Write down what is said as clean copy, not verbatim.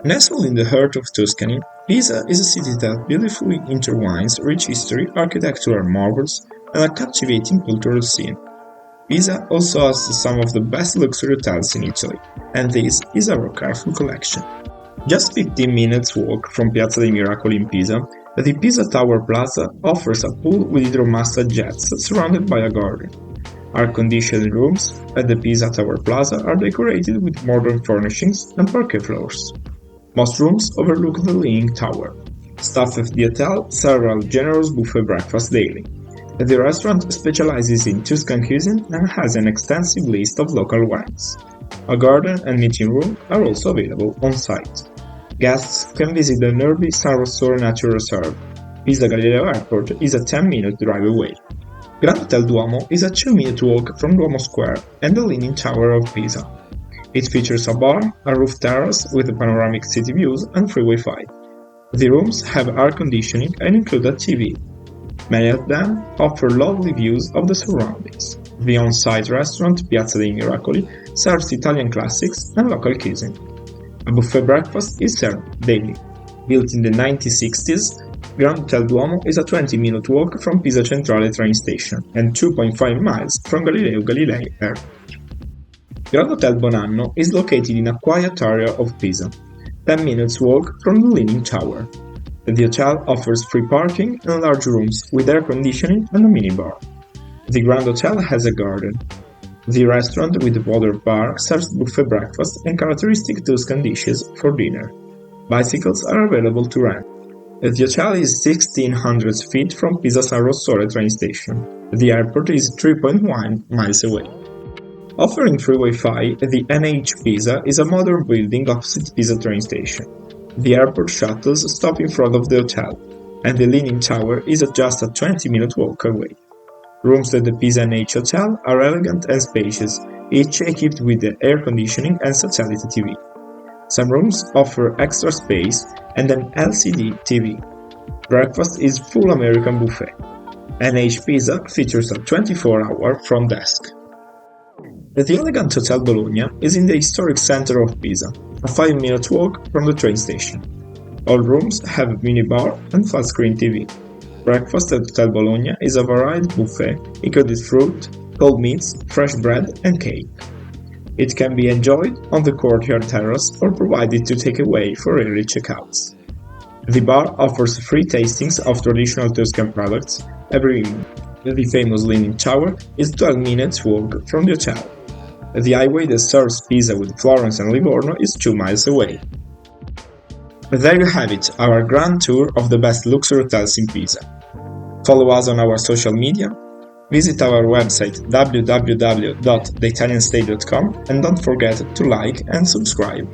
Nestled in the heart of Tuscany, Pisa is a city that beautifully intertwines rich history, architectural marvels, and a captivating cultural scene. Pisa also has some of the best luxury hotels in Italy, and this is our careful collection. Just 15 minutes walk from Piazza dei Miracoli in Pisa, the Pisa Tower Plaza offers a pool with hydromassage jets surrounded by a garden. Air-conditioned rooms at the Pisa Tower Plaza are decorated with modern furnishings and parquet floors. Most rooms overlook the Leaning Tower. Staff at the hotel serve a generous buffet breakfast daily. The restaurant specializes in Tuscan cuisine and has an extensive list of local wines. A garden and meeting room are also available on site. Guests can visit the nearby San Rossore Nature Reserve. Pisa Galileo Airport is a 10-minute drive away. Grand Hotel Duomo is a 2-minute walk from Duomo Square and the Leaning Tower of Pisa. It features a bar, a roof terrace with panoramic city views and free Wi-Fi. The rooms have air conditioning and include a TV. Many of them offer lovely views of the surroundings. The on-site restaurant Piazza dei Miracoli serves Italian classics and local cuisine. A buffet breakfast is served daily. Built in the 1960s, Grand Hotel Duomo is a 20-minute walk from Pisa Centrale train station and 2.5 miles from Galileo Galilei Airport. Grand Hotel Bonanno is located in a quiet area of Pisa, 10 minutes walk from the Leaning Tower. The hotel offers free parking and large rooms with air conditioning and a minibar. The Grand Hotel has a garden. The restaurant with water bar serves buffet breakfast and characteristic Tuscan dishes for dinner. Bicycles are available to rent. The hotel is 1600 feet from Pisa San Rossore train station. The airport is 3.1 miles away. Offering free Wi-Fi, the NH Pisa is a modern building opposite Pisa train station. The airport shuttles stop in front of the hotel, and the Leaning Tower is just a 20-minute walk away. Rooms at the Pisa NH Hotel are elegant and spacious, each equipped with air conditioning and satellite TV. Some rooms offer extra space and an LCD TV. Breakfast is full American buffet. NH Pisa features a 24-hour front desk. The elegant Hotel Bologna is in the historic center of Pisa, a 5-minute walk from the train station. All rooms have a minibar and flat-screen TV. Breakfast at Hotel Bologna is a varied buffet, including fruit, cold meats, fresh bread and cake. It can be enjoyed on the courtyard terrace or provided to take away for early checkouts. The bar offers free tastings of traditional Tuscan products every evening. The famous Leaning Tower is 12 minutes walk from the hotel. The highway that serves Pisa with Florence and Livorno is 2 miles away. There you have it, our grand tour of the best luxury hotels in Pisa. Follow us on our social media, visit our website www.theitalianstate.com and don't forget to like and subscribe.